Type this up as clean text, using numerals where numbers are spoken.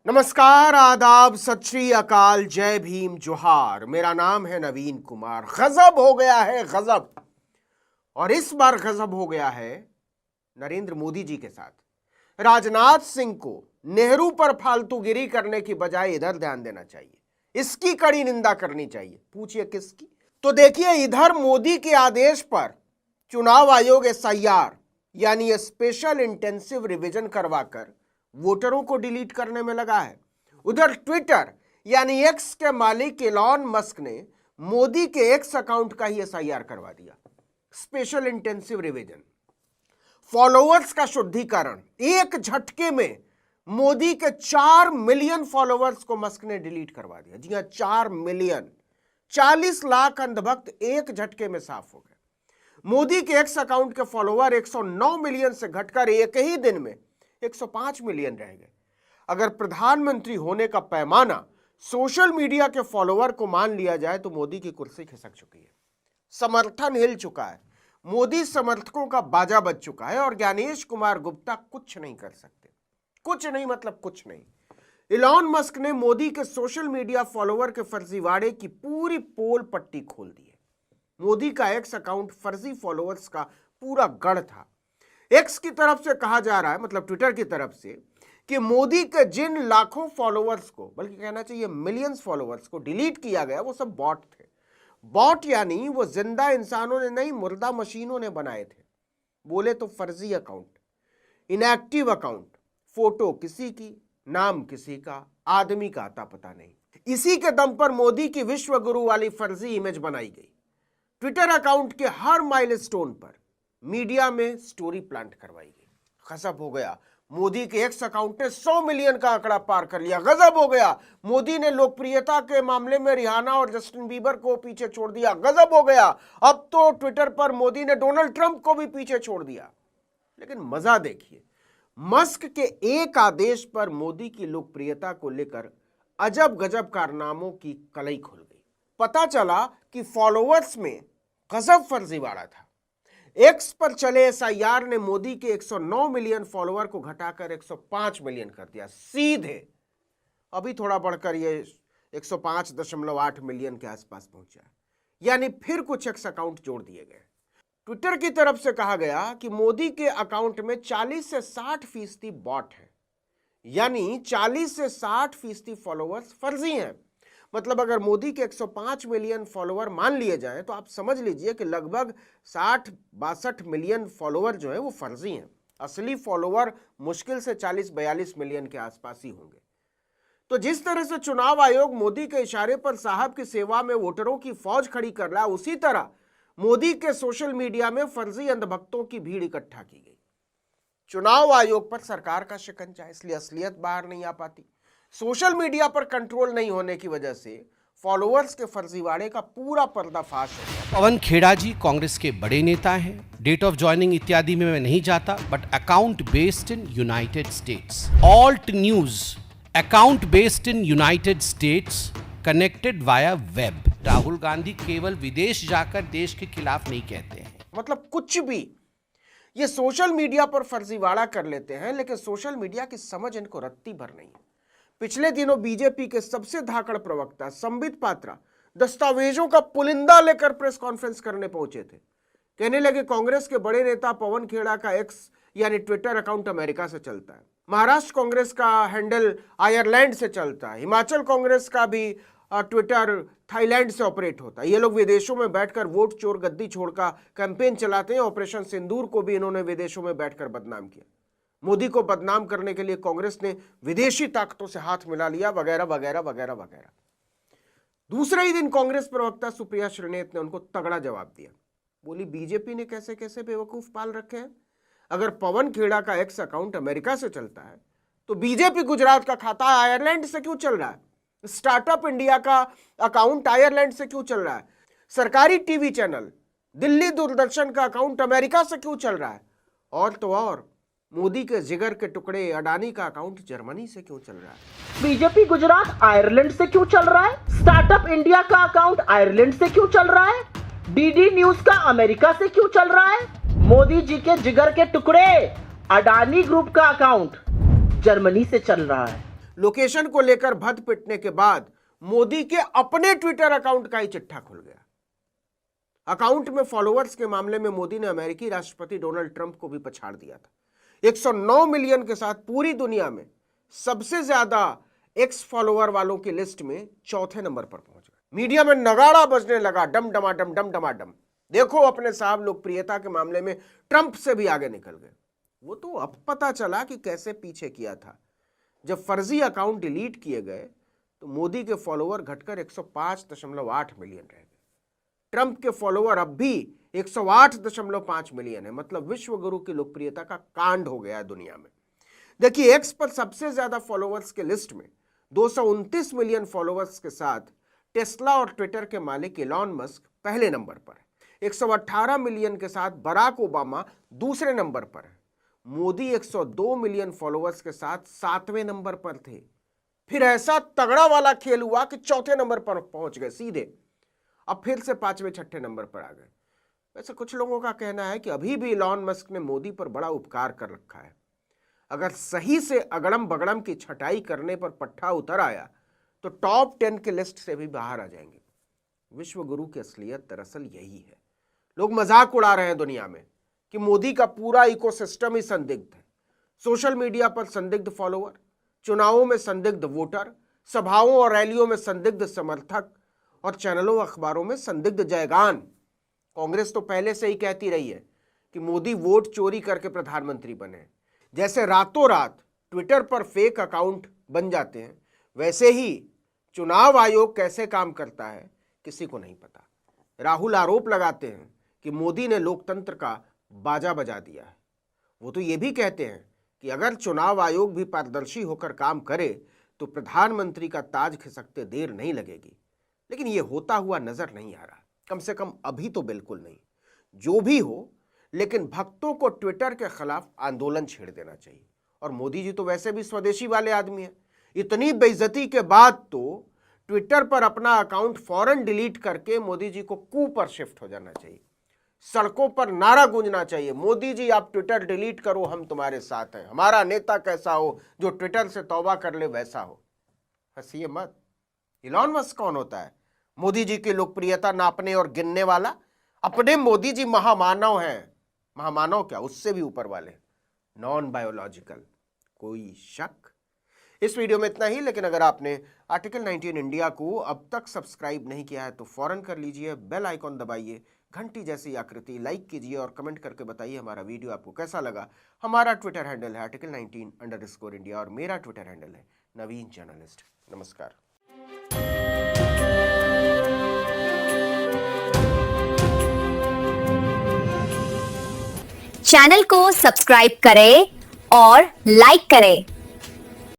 नमस्कार, आदाब, सत श्री अकाल, जय भीम, जोहार। मेरा नाम है नवीन कुमार। गजब हो गया है, गजब। और इस बार गजब हो गया है नरेंद्र मोदी जी के साथ। राजनाथ सिंह को नेहरू पर फालतूगिरी करने की बजाय इधर ध्यान देना चाहिए, इसकी कड़ी निंदा करनी चाहिए। पूछिए किसकी? तो देखिए, इधर मोदी के आदेश पर चुनाव आयोग SIR यानी स्पेशल इंटेंसिव रिवीजन करवाकर वोटरों को डिलीट करने में लगा है। उधर ट्विटर यानी एक्स के मालिक एलॉन मस्क ने मोदी के एक्स अकाउंट का ही SIR करवा दिया। स्पेशल इंटेंसिव रिवीजन, फॉलोअर्स का शुद्धिकरण। एक झटके में मोदी के 4 मिलियन फॉलोअर्स को मस्क ने डिलीट करवा दिया। जी हां, 4 मिलियन, 40 लाख अंधभक्त एक झटके में साफ हो गए। मोदी के एक्स अकाउंट के फॉलोअर 109 मिलियन से घटकर एक ही दिन में 105 मिलियन रह गए। अगर प्रधानमंत्री होने का पैमाना सोशल मीडिया के फॉलोअर को मान लिया जाए तो मोदी की कुर्सी खिसक चुकी है, समर्थन हिल चुका है, मोदी समर्थकों का बाजा बज चुका है और ज्ञानेश कुमार गुप्ता कुछ नहीं कर सकते। कुछ नहीं मतलब कुछ नहीं। इलॉन मस्क ने मोदी के सोशल मीडिया फॉलोअर के फर्जीवाड़े की पूरी पोल पट्टी खोल दी है। मोदी का एक्स अकाउंट फर्जी फॉलोअर्स का पूरा गढ़ था। एक्स की तरफ से कहा जा रहा है, मतलब ट्विटर की तरफ से, कि मोदी के जिन लाखों फॉलोअर्स को, बल्कि कहना चाहिए मिलियंस फॉलोअर्स को डिलीट किया गया, वो सब बॉट थे। बॉट यानी वो जिंदा इंसानों ने नहीं, मुर्दा मशीनों ने बनाए थे। बोले तो फर्जी अकाउंट, इनएक्टिव अकाउंट, फोटो किसी की, नाम किसी का, आदमी का आता पता नहीं। इसी के दम पर मोदी की विश्व गुरु वाली फर्जी इमेज बनाई गई। ट्विटर अकाउंट के हर माइलस्टोन पर मीडिया में स्टोरी प्लांट करवाई गई। गजब हो गया, मोदी के एक्स अकाउंट ने 100 मिलियन का आंकड़ा पार कर लिया। गजब हो गया, मोदी ने लोकप्रियता के मामले में रिहाना और जस्टिन बीबर को पीछे छोड़ दिया। गजब हो गया, अब तो ट्विटर पर मोदी ने डोनाल्ड ट्रंप को भी पीछे छोड़ दिया। लेकिन मजा देखिए, मस्क के एक आदेश पर मोदी की लोकप्रियता को लेकर अजब गजब कारनामों की कलई खुल गई। पता चला कि फॉलोअर्स में गजब फर्जीवाड़ा था। एक्स पर चले SIR ने मोदी के 109 मिलियन फॉलोअर को घटाकर 105 मिलियन कर दिया सीधे। अभी थोड़ा बढ़कर ये 105.8 मिलियन के आसपास पहुंचा, यानी फिर कुछ एक्स अकाउंट जोड़ दिए गए। ट्विटर की तरफ से कहा गया कि मोदी के अकाउंट में 40 से 60% बॉट है, यानी 40 से 60% फॉलोअर्स फर्जी हैं। मतलब अगर मोदी के 105 मिलियन फॉलोअर मान लिए जाएं तो आप समझ लीजिए कि लगभग 60-62 मिलियन फॉलोअर जो है वो फर्जी हैं। असली फॉलोअर मुश्किल से 40-42 मिलियन के आसपास ही होंगे। तो जिस तरह से चुनाव आयोग मोदी के इशारे पर साहब की सेवा में वोटरों की फौज खड़ी कर रहा है, उसी तरह मोदी के सोशल मीडिया में फर्जी अंधभक्तों की भीड़ इकट्ठा की गई। चुनाव आयोग पर सरकार का शिकंजा, इसलिए असलियत बाहर नहीं आ पाती। सोशल मीडिया पर कंट्रोल नहीं होने की वजह से फॉलोअर्स के फर्जीवाड़े का पूरा पर्दाफाश हो गया। पवन खेड़ा जी कांग्रेस के बड़े नेता हैं। डेट ऑफ ज्वाइनिंग इत्यादि में मैं नहीं जाता, but account based in United states. Alt news account based in United states, connected via web. Rahul Gandhi केवल विदेश जाकर देश के खिलाफ नहीं कहते हैं। मतलब कुछ भी ये सोशल मीडिया पर फर्जीवाड़ा कर लेते हैं, लेकिन सोशल मीडिया की समझ इनको रत्ती भर नहीं है। पिछले दिनों बीजेपी के सबसे धाकड़ प्रवक्ता संबित पात्रा दस्तावेजों का पुलिंदा लेकर प्रेस कॉन्फ्रेंस करने पहुंचे थे। कहने लगे कांग्रेस के बड़े नेता पवन खेड़ा का एक्स यानी ट्विटर अकाउंट अमेरिका से चलता है, महाराष्ट्र कांग्रेस का हैंडल आयरलैंड से चलता है, हिमाचल कांग्रेस का भी ट्विटर थाईलैंड से ऑपरेट होता है। ये लोग विदेशों में बैठकर वोट चोर गद्दी छोड़ का कैंपेन चलाते हैं। ऑपरेशन सिंदूर को भी इन्होंने विदेशों में बैठकर बदनाम किया। मोदी को बदनाम करने के लिए कांग्रेस ने विदेशी ताकतों से हाथ मिला लिया, वगैरह वगैरह वगैरह वगैरह। दूसरे ही दिन कांग्रेस प्रवक्ता सुप्रिया श्रीनेत ने उनको तगड़ा जवाब दिया। बोली, बीजेपी ने कैसे कैसे बेवकूफ पाल रखे हैं। अगर पवन खेड़ा का एक्स अकाउंट अमेरिका से चलता है तो बीजेपी गुजरात का खाता आयरलैंड से क्यों चल रहा है? स्टार्टअप इंडिया का अकाउंट आयरलैंड से क्यों चल रहा है? सरकारी टीवी चैनल दिल्ली दूरदर्शन का अकाउंट अमेरिका से क्यों चल रहा है? और तो और मोदी के जिगर के टुकड़े अडानी का अकाउंट जर्मनी से क्यों चल रहा है? बीजेपी गुजरात आयरलैंड से क्यों चल रहा है? स्टार्टअप इंडिया का अकाउंट आयरलैंड से क्यों चल रहा है? डीडी न्यूज का अमेरिका से क्यों चल रहा है? मोदी जी के जिगर के टुकड़े अडानी ग्रुप का अकाउंट जर्मनी से चल रहा है। लोकेशन को लेकर भद पिटने के बाद मोदी के अपने ट्विटर अकाउंट का ही चिट्ठा खुल गया। अकाउंट में फॉलोअर्स के मामले में मोदी ने अमेरिकी राष्ट्रपति डोनाल्ड ट्रंप को भी पछाड़ दिया था। 109 मिलियन के साथ पूरी दुनिया में सबसे ज्यादा एक्स फॉलोअर वालों की लिस्ट में चौथे नंबर पर पहुंच गए। मीडिया में नगाड़ा बजने लगा, डम डमाडम डम डमाडम। देखो अपने साहब लोकप्रियता के मामले में ट्रंप से भी आगे निकल गए। वो तो अब पता चला कि कैसे पीछे किया था। जब फर्जी अकाउंट डिलीट किए गए तो मोदी के फॉलोअर घटकर 105.8 मिलियन रह गए। ट्रंप के फॉलोअर अब भी 108.5 मिलियन है। मतलब विश्व गुरु की लोकप्रियता का कांड हो गया है दुनिया में। देखिए, एक्स पर सबसे ज्यादा फॉलोअर्स के लिस्ट में 229 मिलियन फॉलोअर्स के साथ टेस्ला और ट्विटर के मालिक इलॉन मस्क पहले नंबर पर है। 118 मिलियन के साथ बराक ओबामा दूसरे नंबर पर है। मोदी 102 मिलियन फॉलोअर्स के साथ 7वें नंबर पर थे। फिर ऐसा तगड़ा वाला खेल हुआ कि चौथे नंबर पर पहुंच गए सीधे। अब फिर से 5वें 6ठे नंबर पर आ गए। वैसे कुछ लोगों का कहना है कि अभी भी इलॉन मस्क ने मोदी पर बड़ा उपकार कर रखा है। अगर सही से अगड़म बगड़म की छटाई करने पर पट्टा उतर आया तो टॉप 10 के लिस्ट से भी बाहर आ जाएंगे। विश्व गुरु की असलियत दरअसल यही है। लोग मजाक उड़ा रहे हैं दुनिया में कि मोदी का पूरा इकोसिस्टम ही संदिग्ध है। सोशल मीडिया पर संदिग्ध फॉलोअर, चुनावों में संदिग्ध वोटर, सभाओं और रैलियों में संदिग्ध समर्थक और चैनलों अखबारों में संदिग्ध जयगान। कांग्रेस तो पहले से ही कहती रही है कि मोदी वोट चोरी करके प्रधानमंत्री बने। जैसे रातों रात ट्विटर पर फेक अकाउंट बन जाते हैं, वैसे ही चुनाव आयोग कैसे काम करता है किसी को नहीं पता। राहुल आरोप लगाते हैं कि मोदी ने लोकतंत्र का बाजा बजा दिया है। वो तो ये भी कहते हैं कि अगर चुनाव आयोग भी पारदर्शी होकर काम करे तो प्रधानमंत्री का ताज खिसकते देर नहीं लगेगी। लेकिन ये होता हुआ नजर नहीं आ रहा, कम से कम अभी तो बिल्कुल नहीं। जो भी हो, लेकिन भक्तों को ट्विटर के खिलाफ आंदोलन छेड़ देना चाहिए। और मोदी जी तो वैसे भी स्वदेशी वाले आदमी हैं। इतनी बेइज्जती के बाद तो ट्विटर पर अपना अकाउंट फौरन डिलीट करके मोदी जी को कू पर शिफ्ट हो जाना चाहिए। सड़कों पर नारा गूंजना चाहिए, मोदी जी आप ट्विटर डिलीट करो, हम तुम्हारे साथ हैं। हमारा नेता कैसा हो, जो ट्विटर से तौबा कर ले वैसा हो। हंसिए मत। इलॉन मस्क कौन होता है मोदी जी की लोकप्रियता नापने और गिनने वाला? अपने मोदी जी महामानव हैं। महामानव क्या, उससे भी ऊपर वाले, नॉन बायोलॉजिकल। कोई शक? इस वीडियो में इतना ही। लेकिन अगर आपने आर्टिकल 19 इंडिया को अब तक सब्सक्राइब नहीं किया है तो फौरन कर लीजिए। बेल आइकॉन दबाइए, घंटी जैसी आकृति लाइक कीजिए और कमेंट करके बताइए हमारा वीडियो आपको कैसा लगा। हमारा ट्विटर हैंडल है आर्टिकल 19_इंडिया और मेरा ट्विटर हैंडल है नवीन जर्नलिस्ट। नमस्कार। चैनल को सब्सक्राइब करें और लाइक करें।